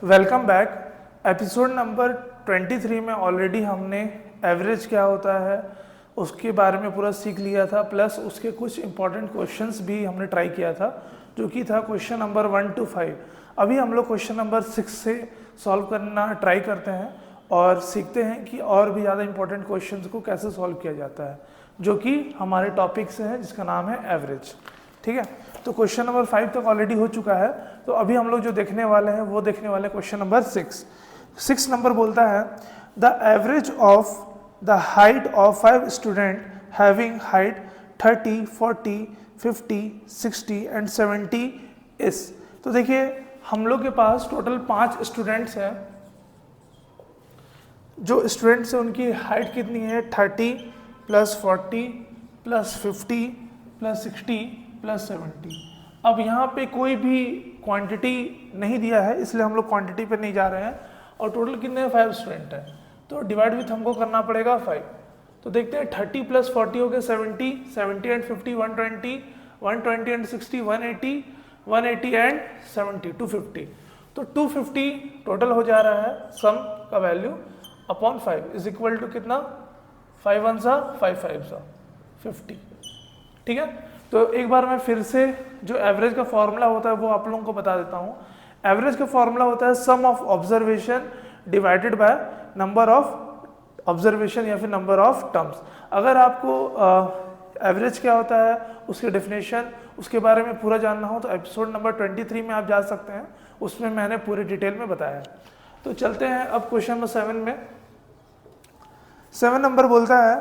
Welcome back. Episode number 23 में already हमने average क्या होता है उसके बारे में पूरा सीख लिया था, प्लस उसके कुछ इंपॉर्टेंट क्वेश्चंस भी हमने ट्राई किया था, जो कि था क्वेश्चन नंबर 1 to 5। अभी हम लोग क्वेश्चन नंबर 6 से सॉल्व करना ट्राई करते हैं और सीखते हैं कि और भी ज़्यादा इंपॉर्टेंट क्वेश्चंस को कैसे सॉल्व किया जाता है, जो कि हमारे टॉपिक से है जिसका नाम है एवरेज। ठीक है, तो क्वेश्चन नंबर 5 तक ऑलरेडी हो चुका है, तो अभी हम लोग जो देखने वाले हैं वो देखने वाले क्वेश्चन नंबर 6 नंबर बोलता है the average of the height of 5 student having height 30, 40, 50, 60 and 70 is. तो देखिए हम लोग के पास टोटल 5 स्टूडेंट्स हैं। जो स्टूडेंट्स हैं उनकी हाइट कितनी है? 30 प्लस 40 प्लस 50 प्लस 60 प्लस 70। अब यहाँ पे कोई भी क्वांटिटी नहीं दिया है, इसलिए हम लोग क्वांटिटी पे नहीं जा रहे हैं। और टोटल कितने 5 स्टूडेंट हैं, तो डिवाइड विथ हमको करना पड़ेगा 5। तो देखते हैं 30 प्लस 40 हो गए 70, 70 एंड 50 120, 120 एंड 60 180, 180 एंड 70 250। तो 250 टोटल हो जा रहा है सम का value upon 5 is equal to कितना? 5 1 सा 5 5 सा 50। ठीक है, तो एक बार मैं फिर से जो एवरेज का फॉर्मूला होता है वो आप लोगों को बता देता हूँ। एवरेज का फॉर्मूला होता है sum of observation divided by number of observation या फिर नंबर ऑफ टर्म्स। अगर आपको एवरेज क्या होता है उसके डेफिनेशन उसके बारे में पूरा जानना हो तो एपिसोड नंबर 23 में आप जा सकते हैं, उसमें मैंने पूरे डिटेल में बताया। तो चलते हैं अब क्वेश्चन नंबर 7 में। 7 नंबर बोलता है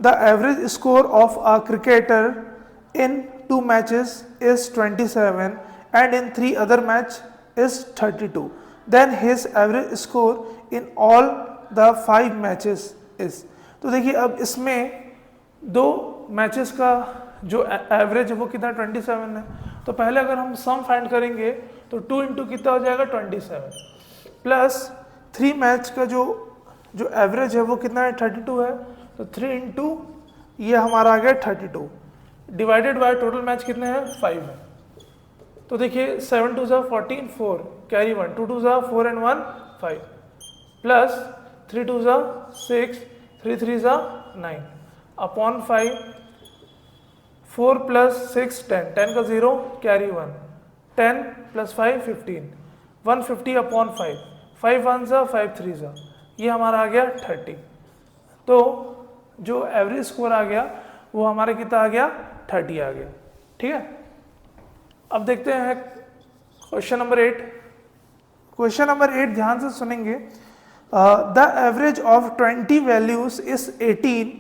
the average score of a cricketer in 2 matches is 27 and in 3 other match is 32. Then his average score in all the 5 matches is। तो देखिए अब इसमें 2 मैचेस का जो एवरेज है वो कितना 27 है। तो पहले अगर हम सम फाइंड करेंगे तो 2 इंटू कितना हो जाएगा 27 प्लस 3 मैच का जो एवरेज है वो कितना है 32 है। तो 3 इंटू ये हमारा आ गया 32 डिवाइडेड बाय टोटल मैच कितने हैं 5 है। तो देखिए 7 2 ज़ा 14 4 कैरी 1 2 2 ज़ा 4 एंड 1 5 प्लस 3 2 ज़ा 6 3 3 ज़ा 9 अपॉन 5 4 प्लस 6 10 10 का 0 कैरी 1 10 प्लस 5 15 150 अपॉन 5 5 1 ज़ा 5 3 ज़ा ये हमारा आ गया 30। तो जो एवरेज स्कोर आ गया वो हमारा कितना आ गया 30 आ गया। ठीक है, अब देखते हैं क्वेश्चन नंबर 8। क्वेश्चन नंबर 8 ध्यान से सुनेंगे। The average of 20 values is 18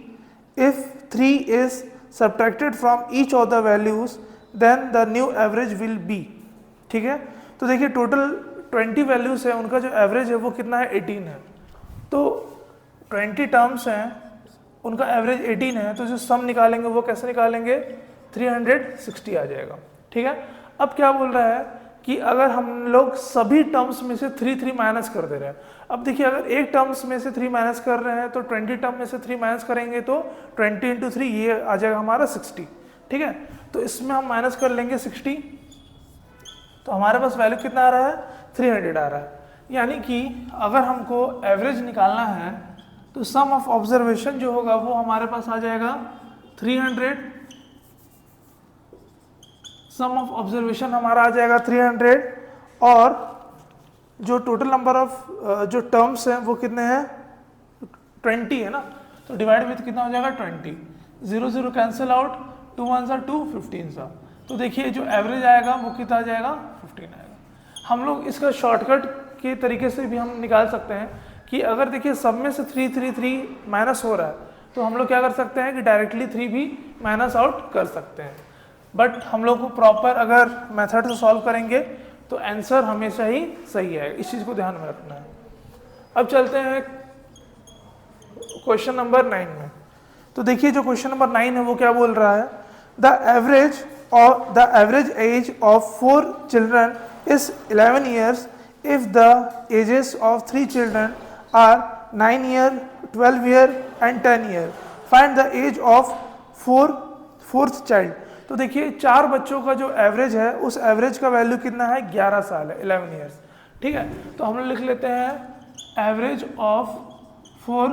if 3 is subtracted from each of the values then the new average will be. ठीक है, तो देखिए टोटल 20 वैल्यूज है, उनका जो एवरेज है वो कितना है 18 है। तो 20 टर्म्स हैं, उनका एवरेज 18 है, तो जो सम निकालेंगे वो कैसे निकालेंगे 360 आ जाएगा। ठीक है, अब क्या बोल रहा है कि अगर हम लोग सभी टर्म्स में से 3 माइनस कर दे रहे हैं। अब देखिए अगर एक टर्म्स में से 3 माइनस कर रहे हैं तो 20 टर्म में से 3 माइनस करेंगे तो 20 इंटू 3 ये आ जाएगा हमारा 60। ठीक है, तो इसमें हम माइनस कर लेंगे 60, तो हमारे पास वैल्यू कितना आ रहा है 300 आ रहा है। यानी कि अगर हमको एवरेज निकालना है तो सम ऑफ ऑब्जर्वेशन जो होगा वो हमारे पास आ जाएगा 300। सम ऑफ ऑब्जर्वेशन हमारा आ जाएगा 300 और जो टोटल नंबर ऑफ जो टर्म्स हैं वो कितने हैं 20 है ना, तो डिवाइड विथ कितना हो जाएगा 20 0 0 कैंसिल आउट 2 1 सा 2 15 सा। तो देखिए जो एवरेज आएगा वो कितना आ जाएगा 15 आएगा। हम लोग इसका शॉर्टकट के तरीके से भी हम निकाल सकते हैं कि अगर देखिए सब में से 3 3 3 माइनस हो रहा है तो हम लोग क्या कर सकते हैं कि डायरेक्टली 3 भी माइनस आउट कर सकते हैं। बट हम लोग को प्रॉपर अगर मेथड से सॉल्व करेंगे तो आंसर हमेशा ही सही है, इस चीज़ को ध्यान में रखना है। अब चलते हैं क्वेश्चन नंबर 9 में। तो देखिए जो क्वेश्चन नंबर 9 है वो क्या बोल रहा है the average age of 4 children is 11 years if the ages of 3 children are 9 year, 12 year and 10 year. Find the age of fourth child. तो देखिए 4 बच्चों का जो एवरेज है उस एवरेज का वैल्यू कितना है 11 साल है 11 ईयर्स। ठीक है, तो हम लोग लिख लेते हैं average of 4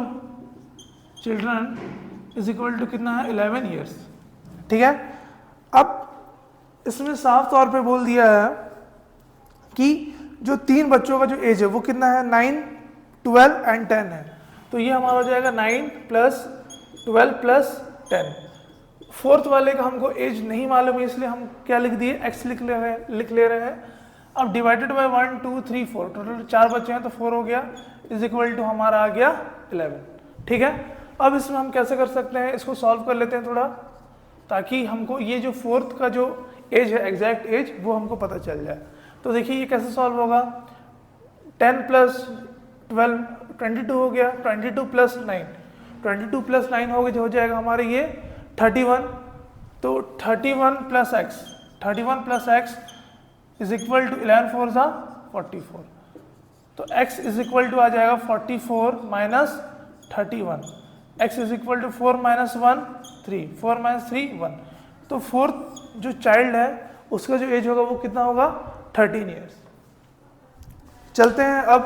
children is equal to कितना है 11 ईयर्स। ठीक है, अब इसमें साफ तौर पे बोल दिया है कि जो 3 बच्चों का जो एज है वो कितना है 9, 12 एंड 10 है। तो ये हमारा हो जाएगा 9 + 12 + 10। फोर्थ वाले का हमको एज नहीं मालूम है, इसलिए हम क्या लिख दिए x लिख ले रहे हैं। अब डिवाइडेड बाय 1 2 3 4, टोटल 4 बच्चे हैं तो 4 हो गया, इज इक्वल टू हमारा आ गया 11। ठीक है, अब इसमें हम कैसे कर सकते हैं, इसको सॉल्व कर लेते हैं थोड़ा, ताकि हमको ये जो फोर्थ का जो एज है एग्जैक्ट एज वो हमको पता चल जाए। तो देखिए ये कैसे सॉल्व होगा, 10 + 12 22 हो गया, 22 + 9 22 + 9 हो जाएगा हमारे ये 31। तो 31 + x, 31 + x is equal to 11 4 सा 44। तो x इज इक्वल टू आ जाएगा 44 minus 31, x is equal to 4 - 1 3, 4 - 3 1। तो फोर्थ जो चाइल्ड है उसका जो एज होगा वो कितना होगा 13 ईयर्स। चलते हैं अब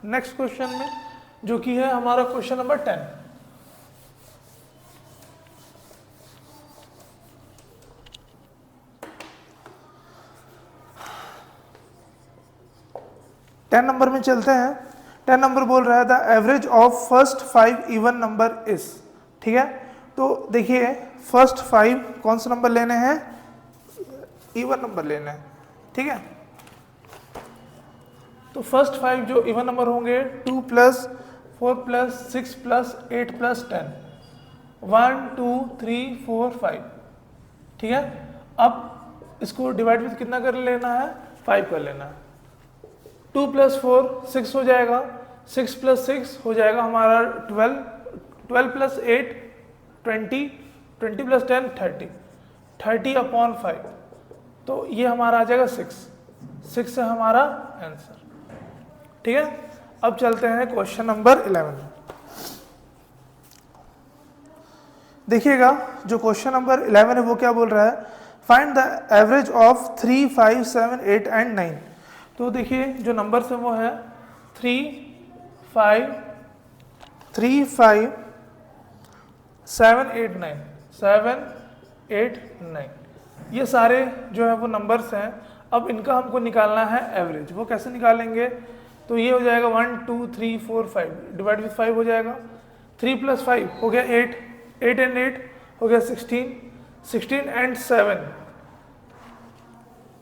नेक्स्ट क्वेश्चन में, जो कि है हमारा क्वेश्चन नंबर 10। नंबर में चलते हैं। 10 नंबर बोल रहा है the average of first 5 even number is. ठीक है, तो देखिए फर्स्ट 5 कौन सा नंबर लेने हैं, इवन नंबर लेना है। ठीक है, तो फर्स्ट 5 जो इवन नंबर होंगे 2 + 4 + 6 + 8 + 10, 1 2 3 4 5। ठीक है, अब इसको डिवाइड विथ कितना कर लेना है 5 कर लेना है। 2 + 4 6 हो जाएगा, 6 + 6 हो जाएगा हमारा 12, 12 + 8 20, 20 + 10 30, 30/5। तो ये हमारा आ जाएगा 6 है हमारा आंसर। ठीक है, अब चलते हैं क्वेश्चन नंबर 11। देखिएगा जो क्वेश्चन नंबर 11 है वो क्या बोल रहा है, find the average of 3 5 7 8 and 9। तो देखिए जो नंबर्स है वो है 3 5 7 8 9, 7 8 9, ये सारे जो है वो नंबर्स हैं। अब इनका हमको निकालना है एवरेज। वो कैसे निकालेंगे, तो ये हो जाएगा 1 2 3 4 5 डिवाइड विथ 5 हो जाएगा, 3 + 5 हो गया 8, 8 एंड 8 हो गया 16, 16 एंड 7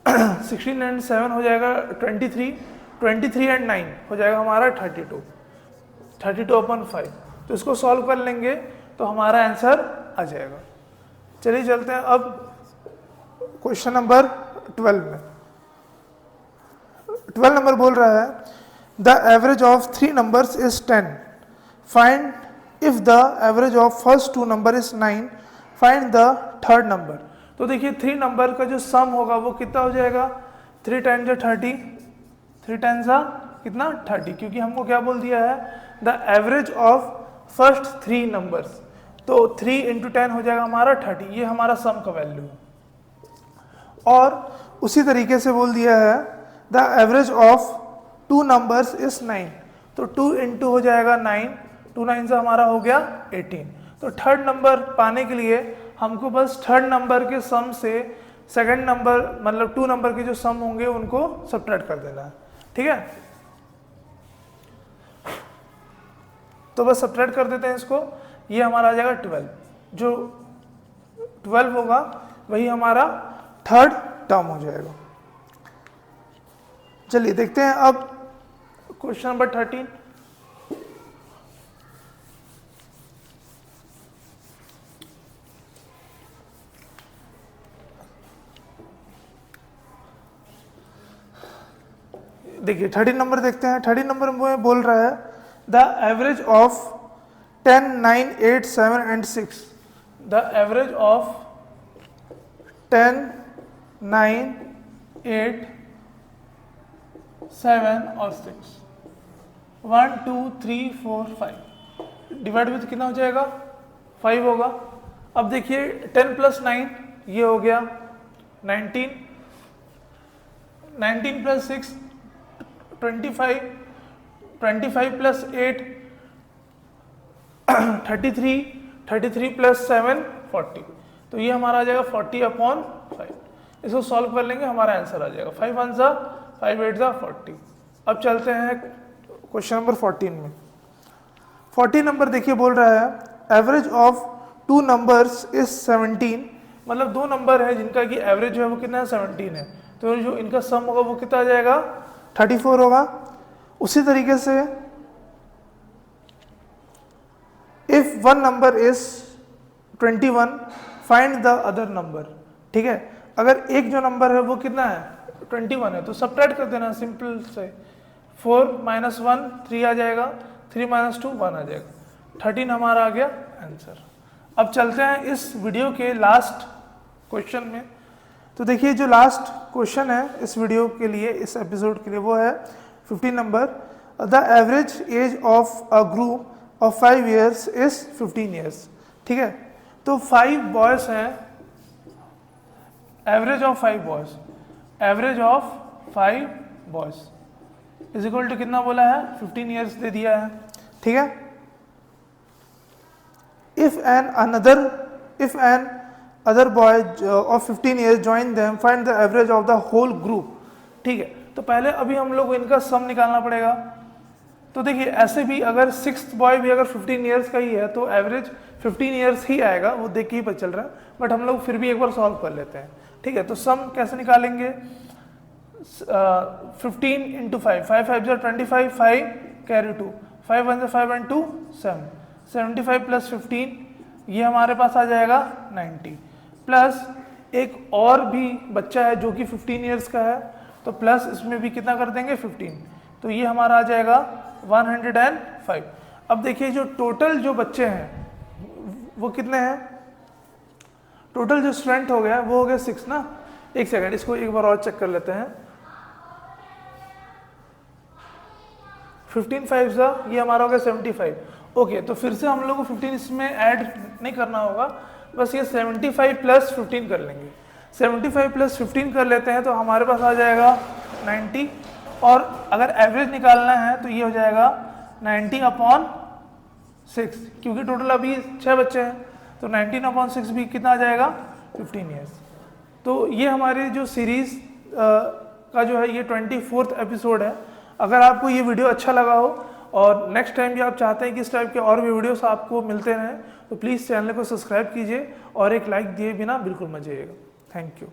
16 एंड 7 हो जाएगा 23, 23 एंड 9 हो जाएगा हमारा 32, 32/5। तो इसको सॉल्व कर लेंगे तो हमारा आंसर आ जाएगा। चलिए चलते हैं अब क्वेश्चन नंबर 12 में। 12 नंबर बोल रहा है the average of 3 numbers is 10, find if the average of first 2 number is 9, find the third number. तो देखिए 3 नंबर का जो सम होगा वो कितना हो जाएगा, 3 × 30, 3 × कितना 30, क्योंकि हमको क्या बोल दिया है the average of first 3 numbers. तो 3 × 10 हो जाएगा हमारा 30, ये हमारा सम का वैल्यू है। और उसी तरीके से बोल दिया है the average of 2 numbers is 9, तो 2 × हो जाएगा 9, 2 9 से हमारा हो गया 18। तो थर्ड नंबर पाने के लिए हमको बस थर्ड नंबर के सम से सेकंड नंबर मतलब 2 नंबर के जो सम होंगे उनको सब्ट्रैक्ट कर देना है। ठीक है, तो बस सब्ट्रैक्ट कर देते हैं इसको, ये हमारा आ जाएगा 12। जो 12 होगा वही हमारा थर्ड टर्म हो जाएगा। चलिए देखते हैं अब क्वेश्चन नंबर 13। देखिए 13 नंबर देखते हैं। 13 नंबर में बोल रहा है the average of 10 9 8 7 and 6, the average of 10 9 8 7 और 6, 1 2 3 4 5 डिवाइड विथ कितना हो जाएगा 5 होगा। अब देखिए 10 + 9 ये हो गया 19, 19 + 6 25 प्लस 8 33, 33 प्लस 7 40। तो ये हमारा आ जाएगा 40/5। इसको सॉल्व कर लेंगे, हमारा आंसर आ जाएगा 5 1 ज़ा 5 8 ज़ा 40। अब चलते हैं क्वेश्चन नंबर 14 में। 14 नंबर देखिए बोल रहा है एवरेज ऑफ 2 नंबर्स इज 17। मतलब 2 नंबर है जिनका कि एवरेज जो है वो कितना है 17 है, तो जो इनका सम होगा वो कितना आ जाएगा 34 होगा। उसी तरीके से if one number is 21 find the other number. ठीक है, अगर एक जो नंबर है वो कितना है 21 है, तो सब्ट्रैक्ट कर देना सिंपल से। 4 - 1 3 आ जाएगा, 3 - 2 1 आ जाएगा, 13 हमारा आ गया आंसर। अब चलते हैं इस वीडियो के लास्ट क्वेश्चन में। तो देखिए जो लास्ट क्वेश्चन है इस वीडियो के लिए, इस एपिसोड के लिए, वो है 15 number. The average age of a group of 5 years is 15 years. ठीक है, तो 5 बॉयज हैं, average of 5 boys, average of 5 boys is equal to कितना बोला है 15 ईयर्स दे दिया है। ठीक है, if an other boy of 15 years join them find the average of the whole group. ठीक है, तो पहले अभी हम लोग इनका सम निकालना पड़ेगा। तो देखिए ऐसे भी अगर 6th बॉय भी अगर 15 ईयर्स का ही है तो एवरेज 15 ईयर्स ही आएगा, वो देख के ही पता चल रहा है, बट हम लोग फिर भी एक बार सॉल्व कर लेते हैं। ठीक है, तो सम कैसे निकालेंगे, 15 × 5, 5 5 = 25, 5 कैरी 2, 5 1 = 5 and 2 7, 75 प्लस 15 ये हमारे पास आ जाएगा 90, प्लस एक और भी बच्चा है जो कि 15 ईयर्स का है, तो प्लस इसमें भी कितना कर देंगे 15, तो ये हमारा आ जाएगा 105। अब देखिए जो टोटल जो बच्चे हैं वो कितने हैं, टोटल जो स्टूडेंट हो गया वो हो गया 6 ना। एक सेकंड, इसको एक बार और चेक कर लेते हैं। 15 5 ज़ा ये हमारा हो गया 75। ओके, तो फिर से हम लोग को 15 इसमें ऐड नहीं करना होगा, बस ये 75 प्लस 15 कर लेंगे। 75 प्लस 15 कर लेते हैं तो हमारे पास आ जाएगा 90, और अगर एवरेज निकालना है तो ये हो जाएगा 90/6, क्योंकि टोटल अभी 6 बच्चे हैं, तो 19/6 भी कितना आ जाएगा 15 ईयर्स। तो ये हमारी जो सीरीज़ का जो है ये 24th एपिसोड है। अगर आपको ये वीडियो अच्छा लगा हो और नेक्स्ट टाइम भी आप चाहते हैं कि इस टाइप के और भी वीडियोस आपको मिलते रहें, तो प्लीज़ चैनल को सब्सक्राइब कीजिए और एक लाइक दिए बिना बिल्कुल मत जाइएगा। Thank you.